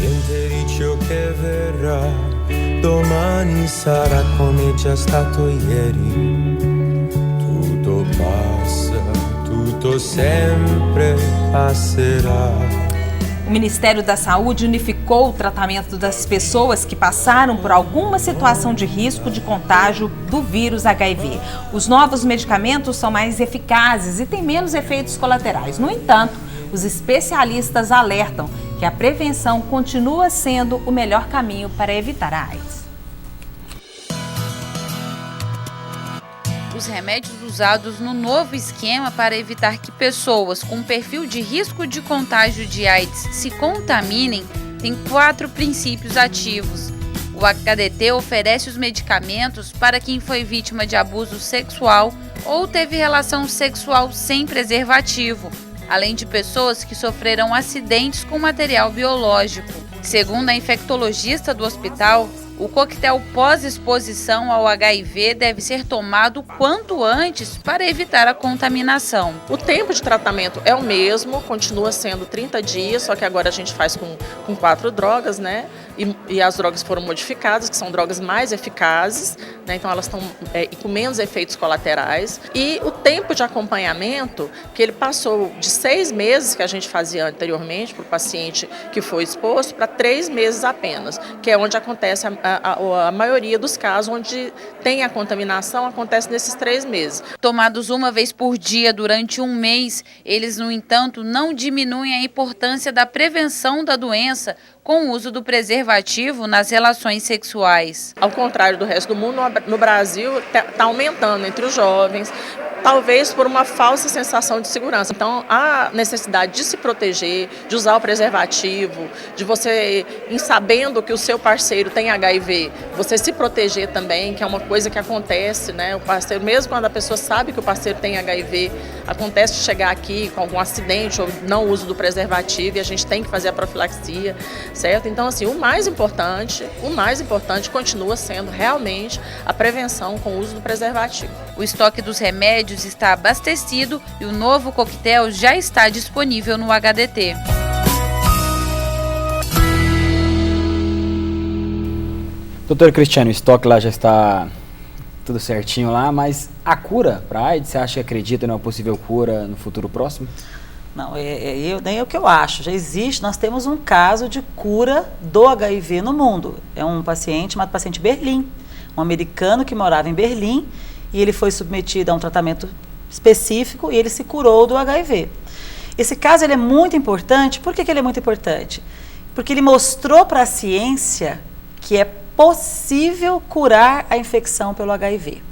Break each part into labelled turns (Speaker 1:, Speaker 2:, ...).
Speaker 1: Niente di ciò che verrà domani sarà come già stato ieri. Tutto passa, tutto sempre passerà.
Speaker 2: O Ministério da Saúde unificou o tratamento das pessoas que passaram por alguma situação de risco de contágio do vírus HIV. Os novos medicamentos são mais eficazes e têm menos efeitos colaterais. No entanto, os especialistas alertam que a prevenção continua sendo o melhor caminho para evitar a AIDS.
Speaker 3: Os remédios usados no novo esquema para evitar que pessoas com perfil de risco de contágio de AIDS se contaminem têm 4 princípios ativos. O HDT oferece os medicamentos para quem foi vítima de abuso sexual ou teve relação sexual sem preservativo, além de pessoas que sofreram acidentes com material biológico. Segundo a infectologista do hospital, o coquetel pós-exposição ao HIV deve ser tomado quanto antes para evitar a contaminação.
Speaker 4: O tempo de tratamento é o mesmo, continua sendo 30 dias, só que agora a gente faz com 4 drogas, né? E as drogas foram modificadas, que são drogas mais eficazes, né? Então elas estão com menos efeitos colaterais. E o tempo de acompanhamento, que ele passou de 6 meses, que a gente fazia anteriormente para o paciente que foi exposto, para 3 meses apenas, que é onde acontece a maioria dos casos, onde tem a contaminação, acontece nesses 3 meses.
Speaker 3: Tomados uma vez por dia durante 1 mês, eles, no entanto, não diminuem a importância da prevenção da doença com o uso do preservativo nas relações sexuais.
Speaker 4: Ao contrário do resto do mundo, no Brasil está aumentando entre os jovens, talvez por uma falsa sensação de segurança. Então, a necessidade de se proteger, de usar o preservativo, de você, em sabendo que o seu parceiro tem HIV, você se proteger também, que é uma coisa que acontece, né? O parceiro, mesmo quando a pessoa sabe que o parceiro tem HIV, acontece de chegar aqui com algum acidente ou não uso do preservativo e a gente tem que fazer a profilaxia, certo? Então, assim, o mais importante continua sendo realmente a prevenção com o uso do preservativo.
Speaker 3: O estoque dos remédios está abastecido e o novo coquetel já está disponível no HDT.
Speaker 5: Doutor Cristiano, o estoque lá já está tudo certinho lá, mas a cura para a AIDS, você acha que acredita numa possível cura no futuro próximo?
Speaker 6: Não, nem é o que eu acho. Já existe, nós temos um caso de cura do HIV no mundo. É um paciente chamado paciente Berlim, um americano que morava em Berlim, e ele foi submetido a um tratamento específico e ele se curou do HIV. Esse caso ele é muito importante. Por que ele é muito importante? Porque ele mostrou para a ciência que é possível curar a infecção pelo HIV.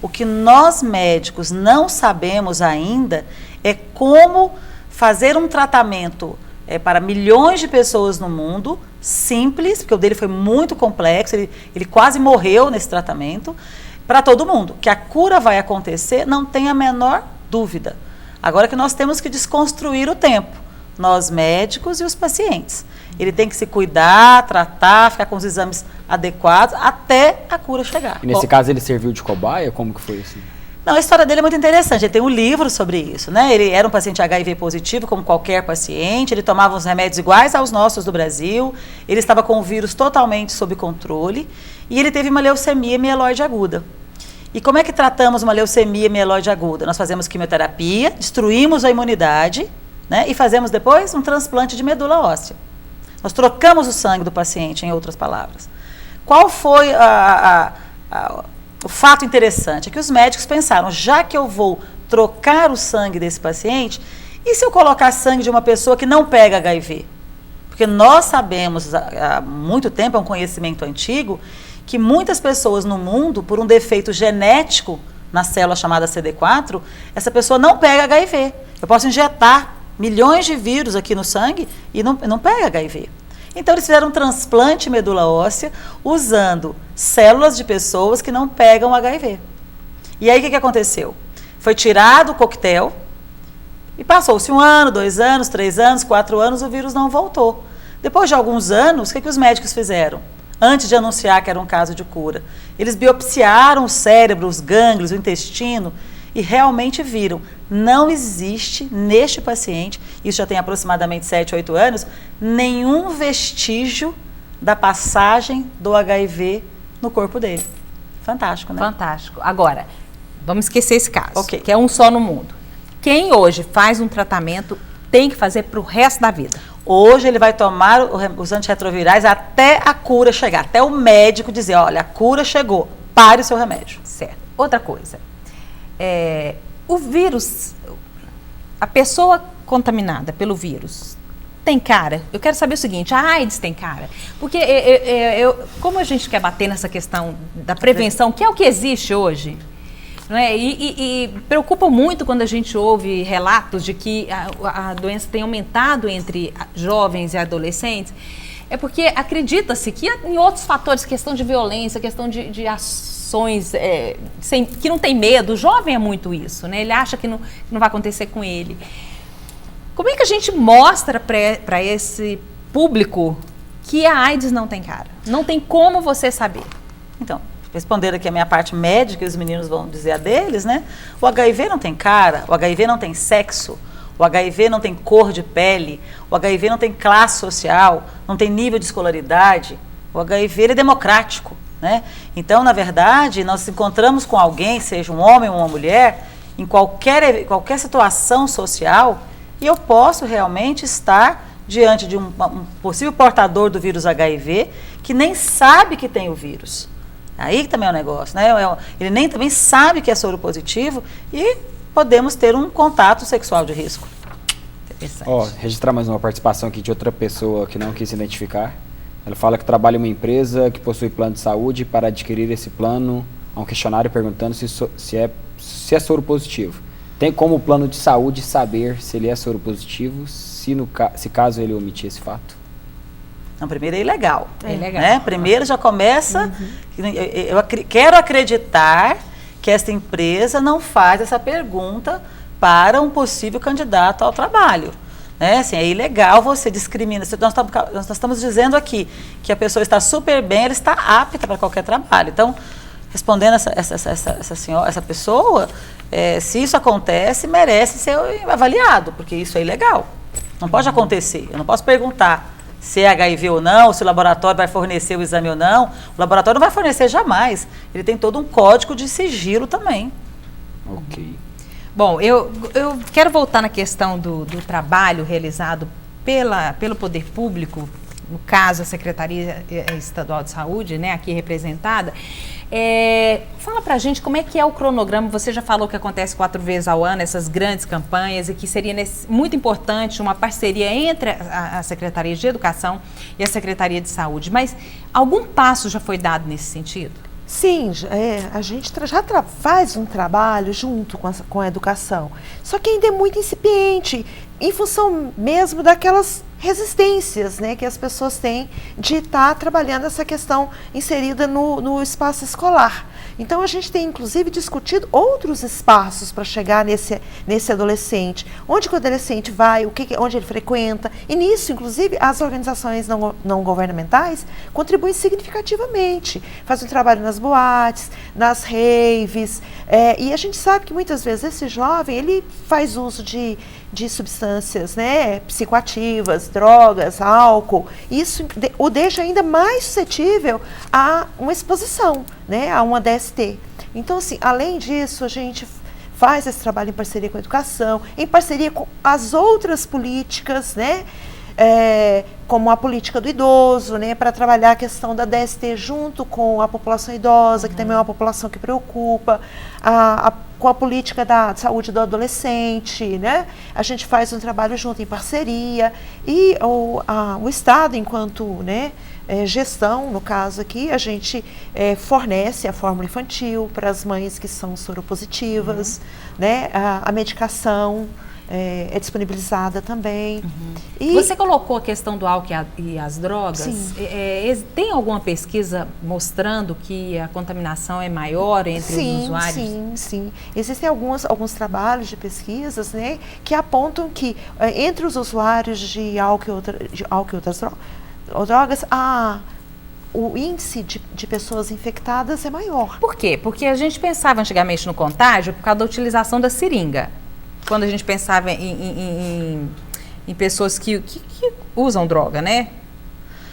Speaker 6: O que nós médicos não sabemos ainda é como fazer um tratamento para milhões de pessoas no mundo, simples, porque o dele foi muito complexo, ele quase morreu nesse tratamento, para todo mundo. Que a cura vai acontecer, não tem a menor dúvida. Agora que nós temos que desconstruir o tempo, nós médicos e os pacientes. Ele tem que se cuidar, tratar, ficar com os exames adequados até a cura chegar.
Speaker 5: E nesse caso ele serviu de cobaia? Como que foi assim?
Speaker 6: Não, a história dele é muito interessante. Ele tem um livro sobre isso, né? Ele era um paciente HIV positivo, como qualquer paciente. Ele tomava os remédios iguais aos nossos do Brasil. Ele estava com o vírus totalmente sob controle. E ele teve uma leucemia mieloide aguda. E como é que tratamos uma leucemia mieloide aguda? Nós fazemos quimioterapia, destruímos a imunidade, né? E fazemos depois um transplante de medula óssea. Nós trocamos o sangue do paciente, em outras palavras. Qual foi o fato interessante? É que os médicos pensaram, já que eu vou trocar o sangue desse paciente, e se eu colocar sangue de uma pessoa que não pega HIV? Porque nós sabemos há muito tempo, é um conhecimento antigo, que muitas pessoas no mundo, por um defeito genético na célula chamada CD4, essa pessoa não pega HIV. Eu posso injetar milhões de vírus aqui no sangue e não pega HIV. Então eles fizeram um transplante de medula óssea usando células de pessoas que não pegam HIV. E aí o que aconteceu? Foi tirado o coquetel e passou-se 1 ano, 2 anos, 3 anos, 4 anos, o vírus não voltou. Depois de alguns anos, o que os médicos fizeram? Antes de anunciar que era um caso de cura, eles biopsiaram o cérebro, os gânglios, o intestino e realmente viram. Não existe neste paciente, isso já tem aproximadamente 7, 8 anos, nenhum vestígio da passagem do HIV no corpo dele. Fantástico, né?
Speaker 2: Fantástico. Agora, vamos esquecer esse caso,
Speaker 6: Ok.
Speaker 2: que é um só no mundo. Quem hoje faz um tratamento tem que fazer para o resto da vida.
Speaker 6: Hoje ele vai tomar os antirretrovirais até a cura chegar, até o médico dizer, olha, a cura chegou, pare o seu remédio.
Speaker 2: Certo. Outra coisa, o vírus, a pessoa contaminada pelo vírus, tem cara? Eu quero saber o seguinte, a AIDS tem cara? Porque como a gente quer bater nessa questão da prevenção, que é o que existe hoje, não é? E preocupa muito quando a gente ouve relatos de que a doença tem aumentado entre jovens e adolescentes, é porque acredita-se que em outros fatores, questão de violência, questão de ações, que não tem medo, o jovem é muito isso, né? Ele acha que não vai acontecer com ele. Como é que a gente mostra para esse público que a AIDS não tem cara? Não tem como você saber.
Speaker 6: Então, respondendo aqui a minha parte médica, e os meninos vão dizer a deles, né? O HIV não tem cara, o HIV não tem sexo, o HIV não tem cor de pele, o HIV não tem classe social, não tem nível de escolaridade, o HIV ele é democrático, né? Então, na verdade, nós nos encontramos com alguém, seja um homem ou uma mulher, em qualquer situação social, e eu posso realmente estar diante de um possível portador do vírus HIV que nem sabe que tem o vírus. Aí que também é um negócio, né? Ele nem também sabe que é soropositivo e podemos ter um contato sexual de risco.
Speaker 2: Interessante.
Speaker 5: Registrar mais uma participação aqui de outra pessoa que não quis se identificar. Ela fala que trabalha em uma empresa que possui plano de saúde. Para adquirir esse plano, há um questionário perguntando se é soropositivo. Tem como o plano de saúde saber se ele é soropositivo, se caso ele omitir esse fato?
Speaker 6: Não, primeiro é ilegal.
Speaker 2: É ilegal.
Speaker 6: Né? Primeiro já começa, eu quero acreditar que esta empresa não faz essa pergunta para um possível candidato ao trabalho. Né? Assim, é ilegal você discriminar. Nós estamos dizendo aqui que a pessoa está super bem, ela está apta para qualquer trabalho. Então, respondendo essa pessoa, se isso acontece, merece ser avaliado, porque isso é ilegal. Não pode acontecer. Eu não posso perguntar se é HIV ou não, se o laboratório vai fornecer o exame ou não. O laboratório não vai fornecer jamais. Ele tem todo um código de sigilo também.
Speaker 5: Ok.
Speaker 2: Bom, eu quero voltar na questão do trabalho realizado pelo poder público, no caso a Secretaria Estadual de Saúde, né, aqui representada. Fala pra gente como é que é o cronograma. Você já falou que acontece 4 vezes ao ano, essas grandes campanhas, e que seria muito importante uma parceria entre a Secretaria de Educação e a Secretaria de Saúde. Mas algum passo já foi dado nesse sentido?
Speaker 7: Sim, a gente já faz um trabalho junto com a educação, só que ainda é muito incipiente, em função mesmo daquelas resistências, né, que as pessoas têm de estar trabalhando essa questão inserida no espaço escolar. Então, a gente tem, inclusive, discutido outros espaços para chegar nesse adolescente. Onde que o adolescente vai, onde ele frequenta. E nisso, inclusive, as organizações não governamentais contribuem significativamente. Fazem um trabalho nas boates, nas raves. E a gente sabe que, muitas vezes, esse jovem, ele faz uso de substâncias, né, psicoativas, drogas, álcool. Isso o deixa ainda mais suscetível a uma exposição, né, a uma DST. Então, assim, além disso, a gente faz esse trabalho em parceria com a educação, em parceria com as outras políticas, né, como a política do idoso, né, para trabalhar a questão da DST junto com a população idosa, que também é uma população que preocupa, com a política da saúde do adolescente, né? A gente faz um trabalho junto em parceria, e o Estado, enquanto, né, gestão, no caso aqui, a gente fornece a fórmula infantil para as mães que são soropositivas, né? A medicação é disponibilizada também. E
Speaker 2: você colocou a questão do álcool e as drogas.
Speaker 7: Sim.
Speaker 2: Tem alguma pesquisa mostrando que a contaminação é maior entre os usuários?
Speaker 7: Sim. Existem alguns trabalhos de pesquisas, né, que apontam que entre os usuários de álcool e outras drogas, o índice de pessoas infectadas é maior.
Speaker 2: Por quê? Porque a gente pensava antigamente no contágio por causa da utilização da seringa. Quando a gente pensava em pessoas que usam droga, né?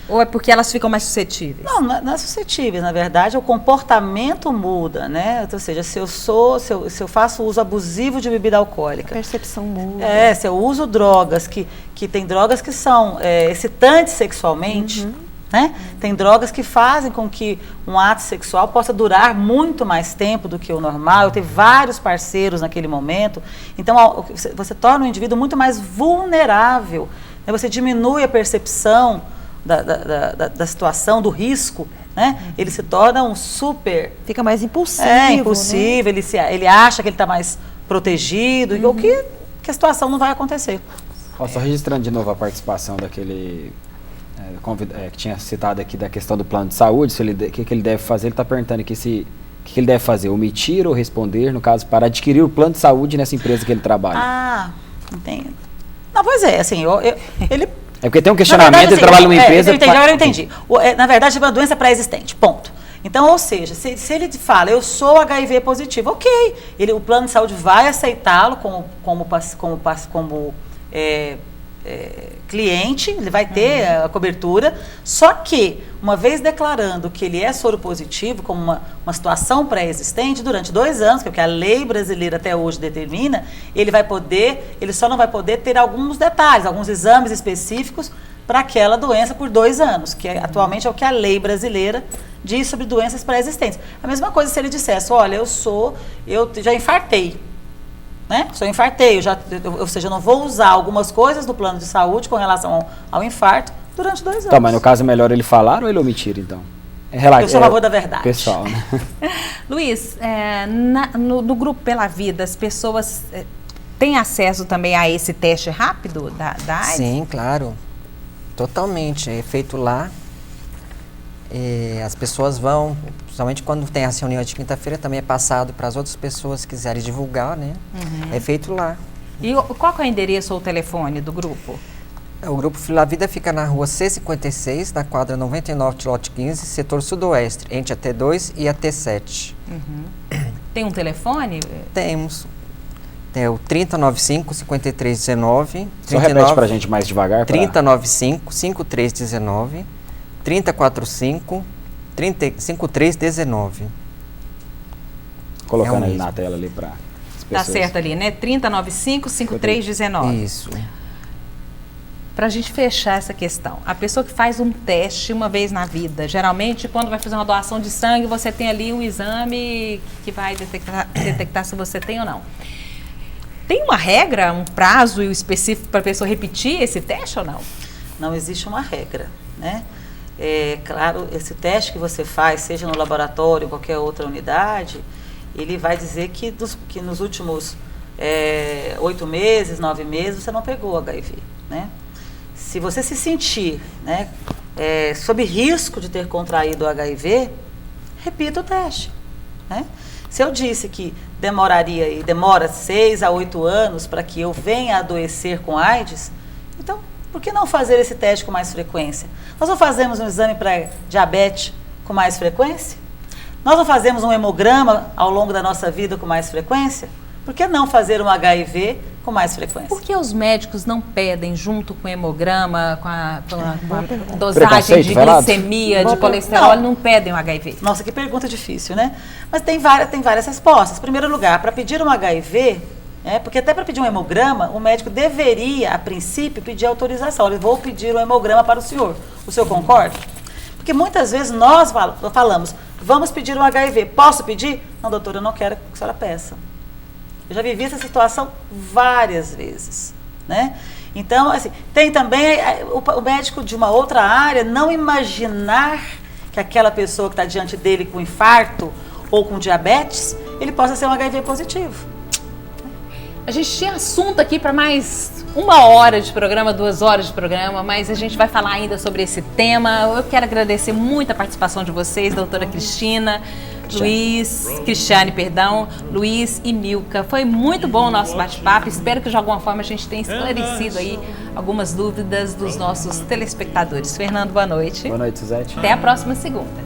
Speaker 2: Ou é porque elas ficam mais suscetíveis?
Speaker 6: Não é suscetíveis, na verdade, o comportamento muda, né? Ou seja, se eu faço uso abusivo de bebida alcoólica.
Speaker 7: A percepção muda.
Speaker 6: Se eu uso drogas, que tem drogas que são excitantes sexualmente, né? Tem drogas que fazem com que um ato sexual possa durar muito mais tempo do que o normal. Eu tenho vários parceiros naquele momento. Então, você torna o indivíduo muito mais vulnerável, né? Você diminui a percepção da situação, do risco, né? Ele se torna um super...
Speaker 7: Fica mais impulsivo.
Speaker 6: Impulsivo, né? Ele acha que ele está mais protegido, ou que a situação não vai acontecer.
Speaker 5: Só registrando de novo a participação daquele... que tinha citado aqui da questão do plano de saúde, o que ele deve fazer. Ele está perguntando aqui o que ele deve fazer, omitir ou responder, no caso, para adquirir o plano de saúde nessa empresa que ele trabalha.
Speaker 6: Entendo. Não, pois é, assim, ele...
Speaker 5: É porque tem um questionamento, verdade, assim, ele trabalha numa empresa...
Speaker 6: Agora eu entendi. Na verdade, é uma doença pré-existente, ponto. Então, ou seja, se ele fala, eu sou HIV positivo, ok, o plano de saúde vai aceitá-lo como cliente, ele vai ter a cobertura, só que, uma vez declarando que ele é soro positivo, como uma situação pré-existente, durante 2 anos, que é o que a lei brasileira até hoje determina, ele só não vai poder ter alguns detalhes, alguns exames específicos para aquela doença por 2 anos, que atualmente é o que a lei brasileira diz sobre doenças pré-existentes. A mesma coisa se ele dissesse, olha, eu já infartei, né? Só infartei, ou seja, eu não vou usar algumas coisas do plano de saúde com relação ao infarto durante 2 anos.
Speaker 5: Tá, mas no caso é melhor ele falar ou ele omitir, então?
Speaker 6: Eu sou a favor da verdade.
Speaker 5: Pessoal, né?
Speaker 2: Luiz, no Grupo Pela Vida, as pessoas têm acesso também a esse teste rápido da AIDS?
Speaker 8: Sim, claro. Totalmente. É feito lá. As pessoas vão, principalmente quando tem a reunião de quinta-feira, também é passado para as outras pessoas que quiserem divulgar, né? É feito lá.
Speaker 2: E qual que é o endereço ou o telefone do grupo?
Speaker 8: O Grupo Pela Vida fica na rua C56, na quadra 99, lote 15, setor sudoeste, entre a T2 e a T7.
Speaker 2: Tem um telefone?
Speaker 8: Temos. Tem o 3095-5319.
Speaker 5: Só repete para a gente mais devagar.
Speaker 8: 3095-5319. 3045-5319.
Speaker 5: Colocando aí na tela ali para as pessoas.
Speaker 2: Tá certo ali, né? 3095-5319.
Speaker 8: Isso.
Speaker 2: Para a gente fechar essa questão, a pessoa que faz um teste uma vez na vida, geralmente quando vai fazer uma doação de sangue, você tem ali um exame que vai detectar se você tem ou não. Tem uma regra, um prazo específico para a pessoa repetir esse teste ou não?
Speaker 6: Não existe uma regra, né? Claro, esse teste que você faz, seja no laboratório ou qualquer outra unidade, ele vai dizer que nos últimos 8 meses, 9 meses, você não pegou HIV, né? Se você se sentir, né, sob risco de ter contraído o HIV, repita o teste, né? Se eu disse que demora 6 a 8 anos para que eu venha a adoecer com AIDS, então, por que não fazer esse teste com mais frequência? Nós não fazemos um exame para diabetes com mais frequência? Nós não fazemos um hemograma ao longo da nossa vida com mais frequência? Por que não fazer um HIV com mais frequência?
Speaker 2: Por que os médicos não pedem, junto com o hemograma, com a dosagem de glicemia, de colesterol, não pedem o HIV?
Speaker 6: Nossa, que pergunta difícil, né? Mas tem várias respostas. Em primeiro lugar, para pedir um HIV, porque até para pedir um hemograma, o médico deveria, a princípio, pedir autorização. Eu vou pedir um hemograma para o senhor. O senhor concorda? Porque muitas vezes nós falamos, vamos pedir um HIV. Posso pedir? Não, doutora, eu não quero que a senhora peça. Eu já vivi essa situação várias vezes, né? Então, assim, tem também o médico de uma outra área não imaginar que aquela pessoa que está diante dele com infarto ou com diabetes, ele possa ser um HIV positivo.
Speaker 2: A gente tinha assunto aqui para mais 1 hora de programa, 2 horas de programa, mas a gente vai falar ainda sobre esse tema. Eu quero agradecer muito a participação de vocês, doutora Cristiane, Luiz e Milka. Foi muito bom o nosso bate-papo. Espero que de alguma forma a gente tenha esclarecido aí algumas dúvidas dos nossos telespectadores. Fernando, boa noite.
Speaker 5: Boa noite, Suzete.
Speaker 2: Até a próxima segunda.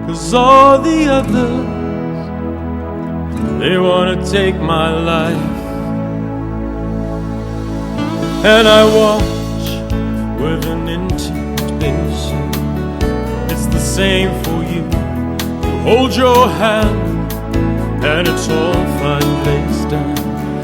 Speaker 1: 'Cause all the others, they wanna take my life, and I watch with an intimidation. It's the same for you. You hold your hand, and it's all fine placed down.